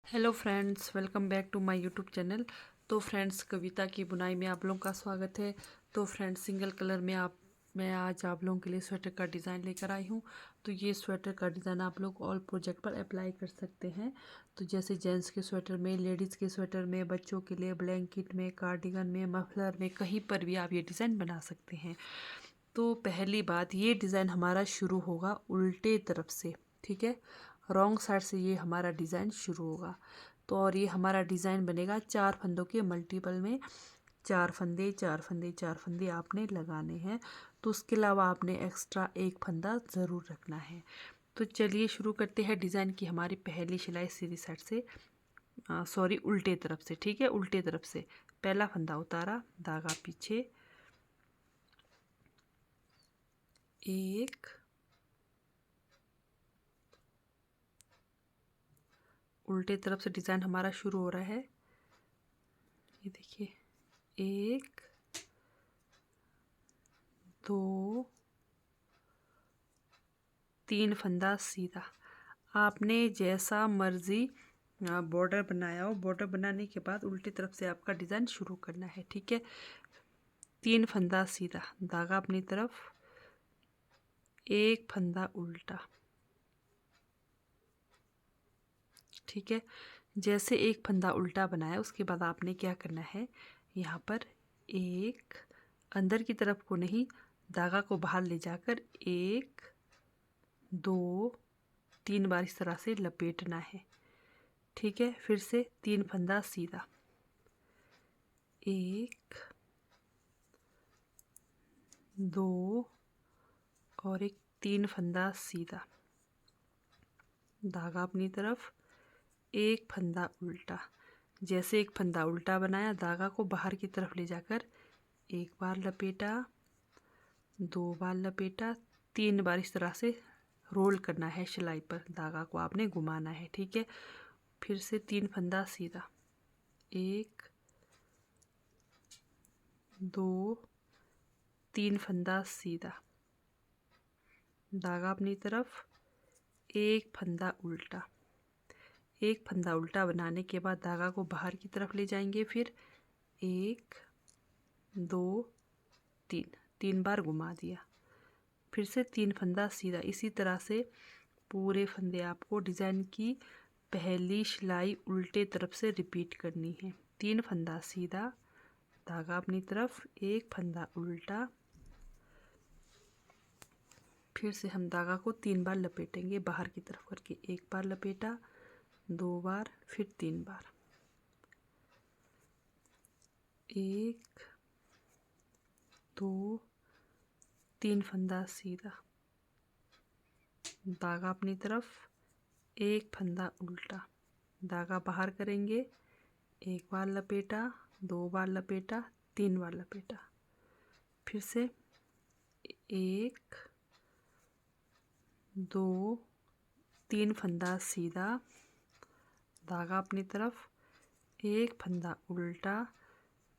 Hello friends, welcome back to my YouTube channel. तो friends, कविता की बुनाई में आप लोगों का स्वागत है। तो फ्रेंड्स, सिंगल कलर में मैं आज आप लोगों के लिए स्वेटर का डिज़ाइन लेकर आई हूँ। तो ये स्वेटर का डिज़ाइन आप लोग ऑल प्रोजेक्ट पर अप्लाई कर सकते हैं। तो जैसे जेंट्स के स्वेटर में, लेडीज़ के स्वेटर में, बच्चों के लिए ब्लैंकेट में, कार्डिगन में, मफलर में, कहीं पर भी आप ये डिज़ाइन बना सकते हैं। तो पहली बात, ये डिज़ाइन हमारा शुरू होगा उल्टे तरफ से, ठीक है। रॉन्ग साइड से ये हमारा डिज़ाइन शुरू होगा। तो और ये हमारा डिज़ाइन बनेगा 4 फंदों के मल्टीपल में। 4 फंदे 4 फंदे 4 फंदे आपने लगाने हैं। तो उसके अलावा आपने एक्स्ट्रा एक फंदा ज़रूर रखना है। तो चलिए शुरू करते हैं डिज़ाइन की। हमारी पहली सिलाई सीधी साइड से, सॉरी, उल्टे तरफ से, ठीक है। उल्टे तरफ से पहला फंदा उतारा, धागा पीछे, एक, उल्टे तरफ से डिज़ाइन हमारा शुरू हो रहा है। ये देखिए, एक, दो, तीन फंदा सीधा। आपने जैसा मर्जी बॉर्डर बनाया हो, बॉर्डर बनाने के बाद उल्टी तरफ से आपका डिज़ाइन शुरू करना है, ठीक है। 3 फंदा सीधा, धागा अपनी तरफ, एक फंदा उल्टा, ठीक है। जैसे एक फंदा उल्टा बनाया, उसके बाद आपने क्या करना है, यहाँ पर एक, अंदर की तरफ को नहीं, धागा को बाहर ले जाकर एक, दो, 3 बार इस तरह से लपेटना है, ठीक है। फिर से 3 फंदा सीधा, एक, दो और एक, 3 फंदा सीधा, धागा अपनी तरफ, एक फंदा उल्टा। जैसे एक फंदा उल्टा बनाया, धागा को बाहर की तरफ ले जाकर एक बार लपेटा, 2 बार लपेटा, 3 बार इस तरह से रोल करना है सिलाई पर, धागा को आपने घुमाना है, ठीक है। फिर से 3 फंदा सीधा, एक, दो, 3 फंदा सीधा, धागा अपनी तरफ, एक फंदा उल्टा। एक फंदा उल्टा बनाने के बाद धागा को बाहर की तरफ ले जाएंगे, फिर एक, दो, 3 बार घुमा दिया, फिर से 3 फंदा सीधा। इसी तरह से पूरे फंदे आपको डिज़ाइन की पहली सिलाई उल्टे तरफ से रिपीट करनी है। 3 फंदा सीधा, धागा अपनी तरफ, एक फंदा उल्टा, फिर से हम धागा को 3 बार लपेटेंगे बाहर की तरफ करके, एक बार लपेटा, 2 बार, फिर 3 बार, एक, दो, 3 फंदा सीधा, धागा अपनी तरफ, एक फंदा उल्टा, धागा बाहर करेंगे, एक बार लपेटा, 2 बार लपेटा, 3 बार लपेटा, फिर से एक, दो, 3 फंदा सीधा, धागा अपनी तरफ, एक फंदा उल्टा,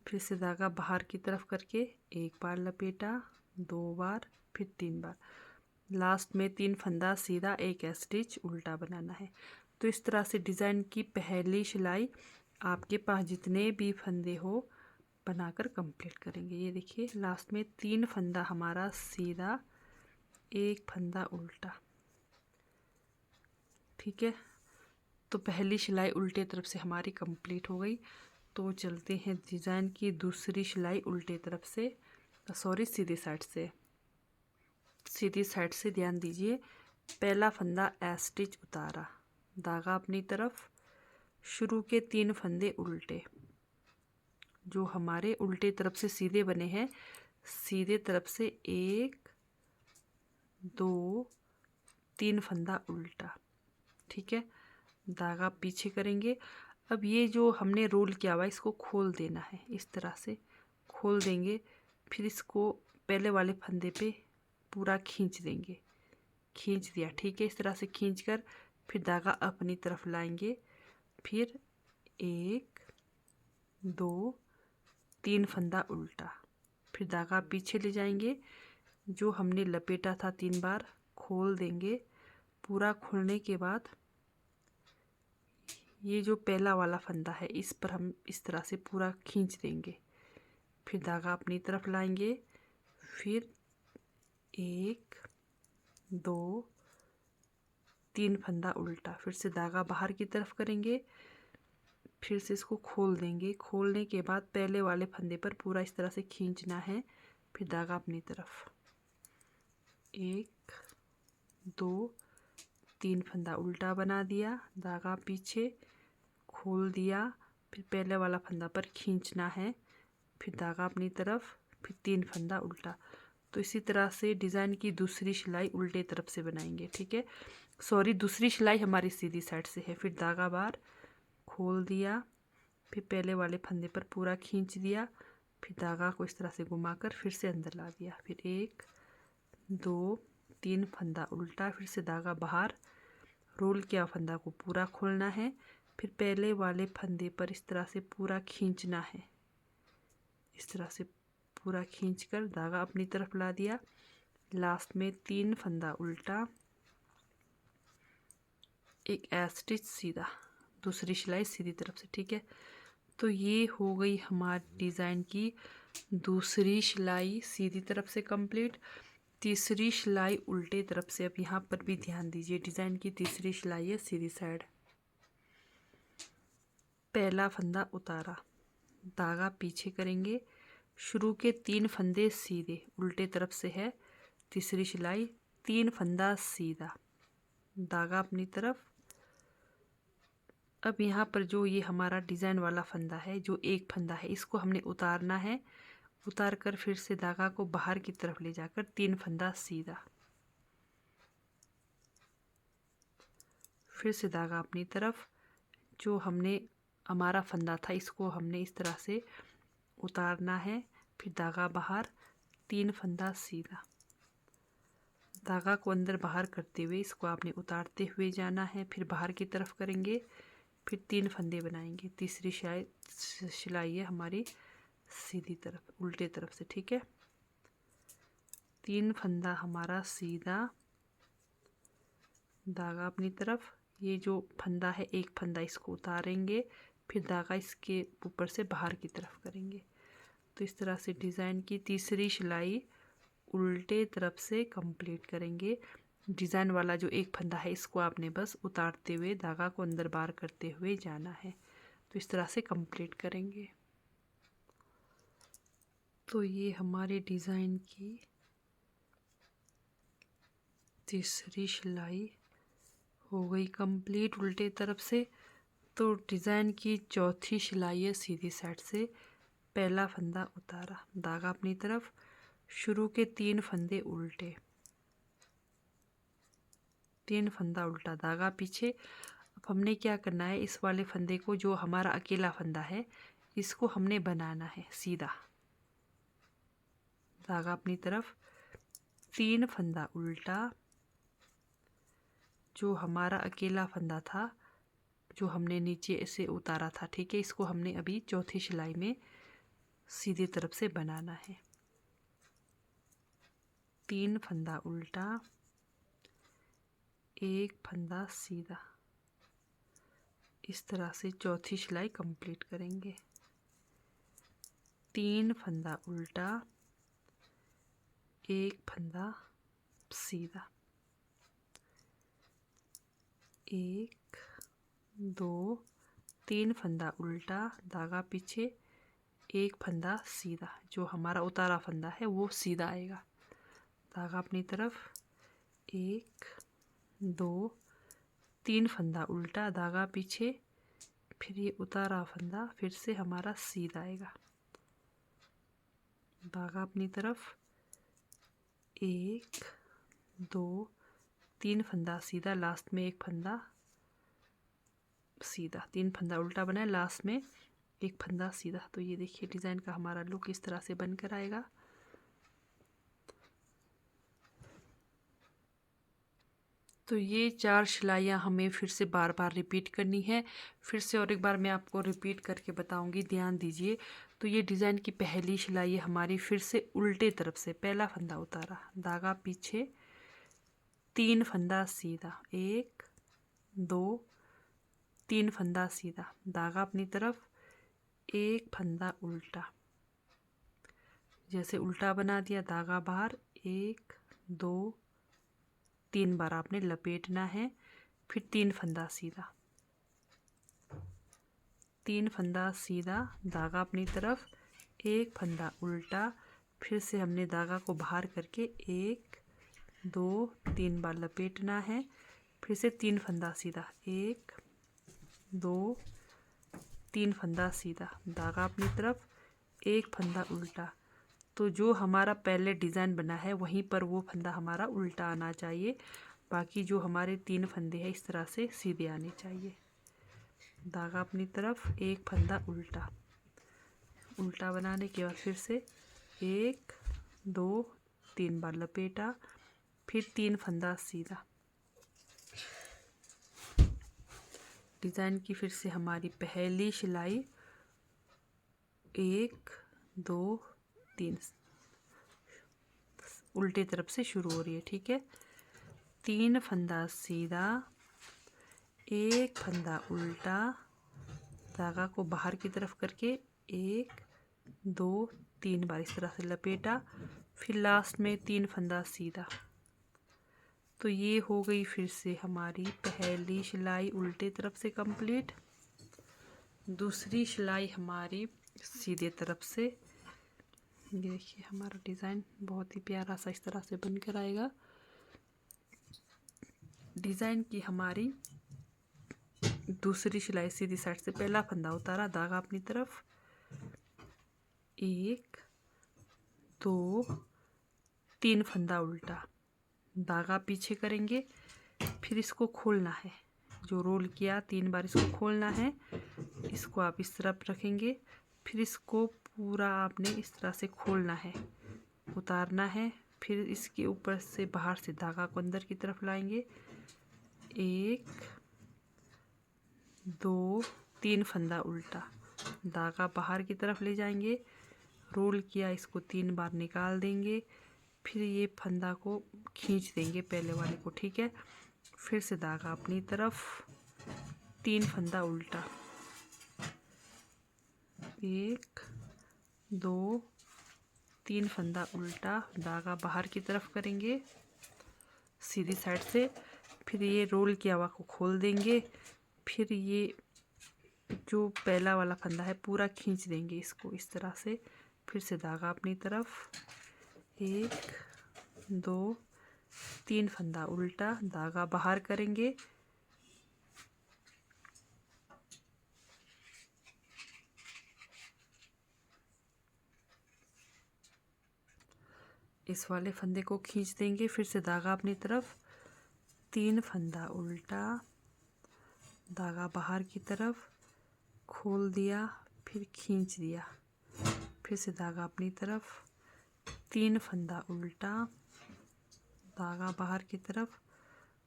फिर से धागा बाहर की तरफ करके एक बार लपेटा, 2 बार, फिर 3 बार, लास्ट में 3 फंदा सीधा, एक स्टिच उल्टा बनाना है। तो इस तरह से डिज़ाइन की पहली सिलाई आपके पास जितने भी फंदे हो बनाकर कंप्लीट करेंगे। ये देखिए, लास्ट में 3 फंदा हमारा सीधा, एक फंदा उल्टा, ठीक है। तो पहली सिलाई उल्टे तरफ से हमारी कंप्लीट हो गई। तो चलते हैं डिज़ाइन की दूसरी सिलाई उल्टे तरफ से, सॉरी, सीधी साइड से। सीधी साइड से ध्यान दीजिए, पहला फंदा स्टिच उतारा, धागा अपनी तरफ, शुरू के 3 फंदे उल्टे, जो हमारे उल्टे तरफ से सीधे बने हैं, सीधे तरफ से एक, दो, 3 फंदा उल्टा, ठीक है। धागा पीछे करेंगे। अब ये जो हमने रोल किया हुआ है, इसको खोल देना है, इस तरह से खोल देंगे। फिर इसको पहले वाले फंदे पे पूरा खींच देंगे, खींच दिया, ठीक है। इस तरह से खींचकर फिर धागा अपनी तरफ लाएंगे, फिर एक, दो, 3 फंदा उल्टा, फिर धागा पीछे ले जाएंगे, जो हमने लपेटा था 3 बार खोल देंगे। पूरा खोलने के बाद ये जो पहला वाला फंदा है इस पर हम इस तरह से पूरा खींच देंगे, फिर धागा अपनी तरफ लाएंगे, फिर 1 2 3 फंदा उल्टा, फिर से धागा बाहर की तरफ करेंगे, फिर से इसको खोल देंगे। खोलने के बाद पहले वाले फंदे पर पूरा इस तरह से खींचना है, फिर धागा अपनी तरफ, 1 2 3 फंदा उल्टा बना दिया, धागा पीछे खोल दिया, फिर पहले वाला फंदा पर खींचना है, फिर धागा अपनी तरफ, फिर 3 फंदा उल्टा। तो इसी तरह से डिज़ाइन की दूसरी सिलाई उल्टे तरफ से बनाएंगे। ठीक है, सॉरी, दूसरी सिलाई हमारी सीधी साइड से है। फिर धागा बाहर खोल दिया, फिर पहले वाले फंदे पर पूरा खींच दिया, फिर धागा को इस तरह से घुमाकर फिर से अंदर ला दिया, फिर 1 2 3 फंदा उल्टा, फिर से धागा बाहर, रोल किया फंदा को पूरा खोलना है, फिर पहले वाले फंदे पर इस तरह से पूरा खींचना है, इस तरह से पूरा खींचकर धागा अपनी तरफ ला दिया, लास्ट में 3 फंदा उल्टा, एक स्टिच सीधा, दूसरी सिलाई सीधी तरफ से। ठीक है, तो ये हो गई हमारी डिज़ाइन की दूसरी सिलाई सीधी तरफ से कंप्लीट। तीसरी सिलाई उल्टे तरफ से। अब यहाँ पर भी ध्यान दीजिए, डिज़ाइन की तीसरी सिलाई है सीधी साइड, पहला फंदा उतारा, धागा पीछे करेंगे, शुरू के 3 फंदे सीधे उल्टे तरफ से है, तीसरी सिलाई 3 फंदा सीधा, धागा अपनी तरफ। अब यहाँ पर जो ये हमारा डिज़ाइन वाला फंदा है, जो एक फंदा है, इसको हमने उतारना है, उतार कर फिर से धागा को बाहर की तरफ ले जाकर 3 फंदा सीधा, फिर से धागा अपनी तरफ, जो हमने हमारा फंदा था इसको हमने इस तरह से उतारना है, फिर धागा बाहर, 3 फंदा सीधा, धागा को अंदर बाहर करते हुए इसको आपने उतारते हुए जाना है, फिर बाहर की तरफ करेंगे, फिर 3 फंदे बनाएंगे। तीसरी सिलाई है हमारी सीधी तरफ उल्टे तरफ से। ठीक है, 3 फंदा हमारा सीधा, धागा अपनी तरफ, ये जो फंदा है एक फंदा इसको उतारेंगे, फिर धागा इसके ऊपर से बाहर की तरफ करेंगे। तो इस तरह से डिज़ाइन की तीसरी सिलाई उल्टे तरफ से कंप्लीट करेंगे। डिज़ाइन वाला जो एक फंदा है इसको आपने बस उतारते हुए धागा को अंदर बाहर करते हुए जाना है। तो इस तरह से कंप्लीट करेंगे। तो ये हमारे डिज़ाइन की तीसरी सिलाई हो गई कंप्लीट उल्टे तरफ से। तो डिज़ाइन की चौथी सिलाई है सीधी साइड से, पहला फंदा उतारा, धागा अपनी तरफ, शुरू के 3 फंदे उल्टे, 3 फंदा उल्टा, धागा पीछे। अब हमने क्या करना है, इस वाले फंदे को, जो हमारा अकेला फंदा है, इसको हमने बनाना है सीधा, धागा अपनी तरफ, 3 फंदा उल्टा, जो हमारा अकेला फंदा था जो हमने नीचे ऐसे उतारा था। ठीक है, इसको हमने अभी चौथी सिलाई में सीधी तरफ से बनाना है, 3 फंदा उल्टा, 1 फंदा सीधा, इस तरह से चौथी सिलाई कंप्लीट करेंगे। 3 फंदा उल्टा, 1 फंदा सीधा, 1 2 3 फंदा उल्टा, धागा पीछे, 1 फंदा सीधा, जो हमारा उतारा फंदा है वो सीधा आएगा, धागा अपनी तरफ, 1 2 3 फंदा उल्टा, धागा पीछे, फिर ये उतारा फंदा फिर से हमारा सीधा आएगा, धागा अपनी तरफ, 1 2 3 फंदा सीधा, लास्ट में 1 फंदा सीधा, 3 फंदा उल्टा बनाए, लास्ट में 1 फंदा सीधा। तो ये देखिए डिज़ाइन का हमारा लुक इस तरह से बनकर आएगा। तो ये 4 सिलाइयाँ हमें फिर से बार बार रिपीट करनी है। फिर से और एक बार मैं आपको रिपीट करके बताऊंगी, ध्यान दीजिए। तो ये डिज़ाइन की पहली सिलाई है हमारी, फिर से उल्टे तरफ से, पहला फंदा उतारा, धागा पीछे, 3 फंदा सीधा, 1 2 3 फंदा सीधा, धागा अपनी तरफ, 1 फंदा उल्टा। जैसे उल्टा बना दिया, धागा बाहर, 1 2 3 बार आपने लपेटना है। फिर 3 फंदा सीधा, 3 फंदा सीधा, धागा अपनी तरफ, 1 फंदा उल्टा। फिर से हमने धागा को बाहर करके 1 2 3 बार लपेटना है। फिर से 3 फंदा सीधा, 1 2 3 फंदा सीधा, धागा अपनी तरफ, 1 फंदा उल्टा। तो जो हमारा पहले डिज़ाइन बना है वहीं पर वो फंदा हमारा उल्टा आना चाहिए। बाकी जो हमारे 3 फंदे हैं इस तरह से सीधे आने चाहिए। धागा अपनी तरफ, 1 फंदा उल्टा। उल्टा बनाने के बाद फिर से 1 2 3 बार लपेटा। फिर 3 फंदा सीधा। डिज़ाइन की फिर से हमारी पहली सिलाई 1 2 3 उल्टे तरफ से शुरू हो रही है, ठीक है। 3 फंदा सीधा, 1 फंदा उल्टा, धागा को बाहर की तरफ करके 1 2 3 बार इस तरह से लपेटा। फिर लास्ट में 3 फंदा सीधा। तो ये हो गई फिर से हमारी पहली सिलाई उल्टे तरफ से कंप्लीट। दूसरी सिलाई हमारी सीधे तरफ से। ये देखिए हमारा डिज़ाइन बहुत ही प्यारा सा इस तरह से बनकर आएगा। डिज़ाइन की हमारी दूसरी सिलाई सीधी साइड से पहला फंदा उतारा, धागा अपनी तरफ, 1 2 3 फंदा उल्टा, धागा पीछे करेंगे। फिर इसको खोलना है, जो रोल किया 3 बार इसको खोलना है। इसको आप इस तरफ रखेंगे। फिर इसको पूरा आपने इस तरह से खोलना है, उतारना है। फिर इसके ऊपर से बाहर से धागा को अंदर की तरफ लाएंगे, 1 2 3 फंदा उल्टा, धागा बाहर की तरफ ले जाएंगे। रोल किया, इसको 3 बार निकाल देंगे। फिर ये फंदा को खींच देंगे पहले वाले को, ठीक है। फिर से धागा अपनी तरफ, 3 फंदा उल्टा, 1 2 3 फंदा उल्टा, धागा बाहर की तरफ करेंगे सीधी साइड से। फिर ये रोल किया हुआ को खोल देंगे। फिर ये जो पहला वाला फंदा है पूरा खींच देंगे इसको इस तरह से। फिर से धागा अपनी तरफ, 1 2 3 फंदा उल्टा, धागा बाहर करेंगे। इस वाले फंदे को खींच देंगे। फिर से धागा अपनी तरफ, 3 फंदा उल्टा, धागा बाहर की तरफ खोल दिया, फिर खींच दिया। फिर से धागा अपनी तरफ, 3 फंदा उल्टा, धागा बाहर की तरफ,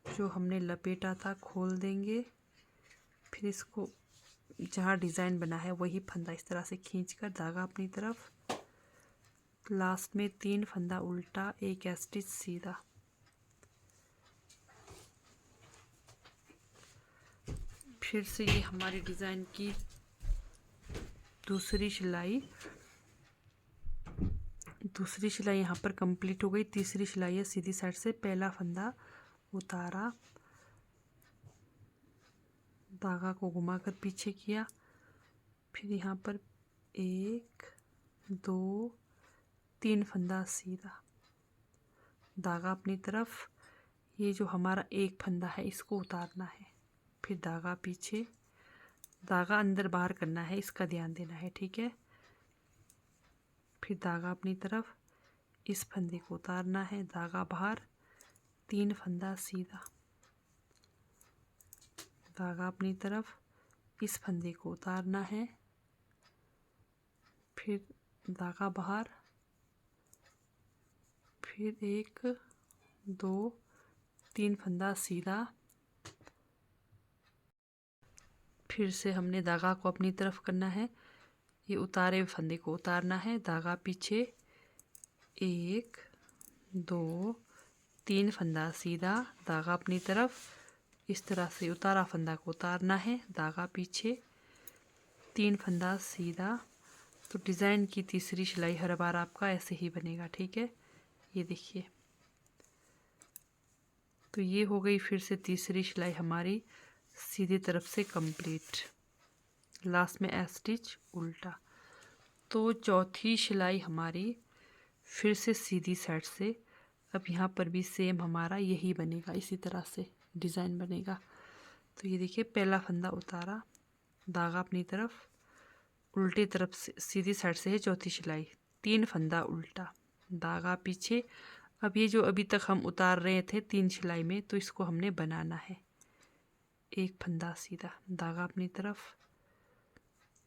जो हमने लपेटा था खोल देंगे। फिर इसको जहाँ डिज़ाइन बना है वही फंदा इस तरह से खींचकर धागा अपनी तरफ, लास्ट में 3 फंदा उल्टा, 1 स्टिच सीधा। फिर से ये हमारी डिज़ाइन की दूसरी सिलाई यहाँ पर कंप्लीट हो गई। तीसरी सिलाई है सीधी साइड से पहला फंदा उतारा, धागा को घुमाकर पीछे किया। फिर यहाँ पर 1 2 3 फंदा सीधा, धागा अपनी तरफ। ये जो हमारा एक फंदा है इसको उतारना है। फिर धागा पीछे, धागा अंदर बाहर करना है, इसका ध्यान देना है, ठीक है। फिर धागा अपनी तरफ, इस फंदे को उतारना है, धागा बाहर, 3 फंदा सीधा, धागा अपनी तरफ, इस फंदे को उतारना है। फिर धागा बाहर, फिर 1 2 3 फंदा सीधा। फिर से हमने धागा को अपनी तरफ करना है, ये उतारे हुए फंदे को उतारना है, धागा पीछे, 1 2 3 फंदा सीधा, धागा अपनी तरफ, इस तरह से उतारा फंदा को उतारना है, धागा पीछे, 3 फंदा सीधा। तो डिज़ाइन की तीसरी सिलाई हर बार आपका ऐसे ही बनेगा, ठीक है। ये देखिए, तो ये हो गई फिर से तीसरी सिलाई हमारी सीधी तरफ से कंप्लीट। लास्ट में एस स्टिच उल्टा। तो चौथी सिलाई हमारी फिर से सीधी साइड से। अब यहाँ पर भी सेम हमारा यही बनेगा, इसी तरह से डिज़ाइन बनेगा। तो ये देखिए, पहला फंदा उतारा, धागा अपनी तरफ, उल्टी तरफ से सीधी साइड से है चौथी सिलाई, 3 फंदा उल्टा, धागा पीछे। अब ये जो अभी तक हम उतार रहे थे 3 सिलाई में, तो इसको हमने बनाना है। 1 फंदा सीधा, धागा अपनी तरफ,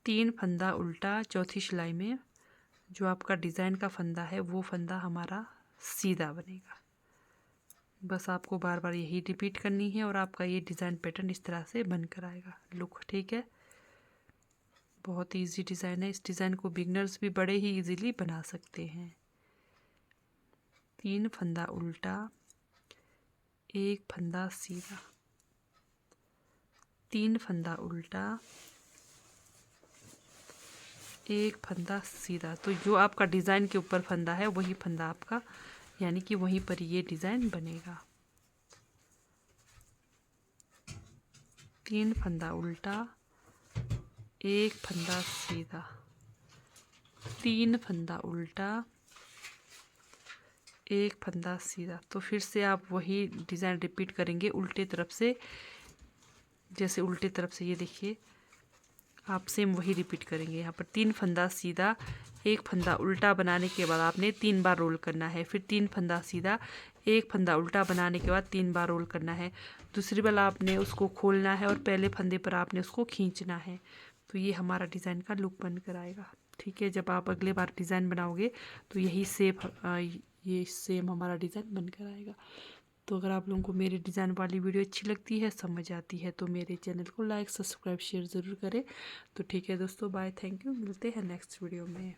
3 फंदा उल्टा चौथी सिलाई में। जो आपका डिज़ाइन का फंदा है वो फंदा हमारा सीधा बनेगा। बस आपको बार बार यही रिपीट करनी है और आपका ये डिज़ाइन पैटर्न इस तरह से बनकर आएगा लुक, ठीक है। बहुत ही इजी डिज़ाइन है। इस डिज़ाइन को बिगनर्स भी बड़े ही इजीली बना सकते हैं। 3 फंदा उल्टा, 1 फंदा सीधा, 3 फंदा उल्टा, 1 फंदा सीधा। तो जो आपका डिज़ाइन के ऊपर फंदा है वही फंदा आपका, यानी कि वहीं पर ये डिज़ाइन बनेगा। 3 फंदा उल्टा, 1 फंदा सीधा, 3 फंदा उल्टा, 1 फंदा सीधा। तो फिर से आप वही डिज़ाइन रिपीट करेंगे उल्टे तरफ से। जैसे उल्टे तरफ से ये देखिए, आप सेम वही रिपीट करेंगे। यहाँ पर 3 फंदा सीधा, 1 फंदा उल्टा बनाने के बाद आपने 3 बार रोल करना है। फिर 3 फंदा सीधा, 1 फंदा उल्टा बनाने के बाद 3 बार रोल करना है। दूसरी बार आपने उसको खोलना है और पहले फंदे पर आपने उसको खींचना है। तो ये हमारा डिज़ाइन का लुक बनकर आएगा, ठीक है। जब आप अगले बार डिज़ाइन बनाओगे तो ये सेम हमारा डिज़ाइन बनकर आएगा। तो अगर आप लोगों को मेरी डिज़ाइन वाली वीडियो अच्छी लगती है, समझ आती है, तो मेरे चैनल को लाइक, सब्सक्राइब, शेयर ज़रूर करें। तो ठीक है दोस्तों, बाय, थैंक यू, मिलते हैं नेक्स्ट वीडियो में।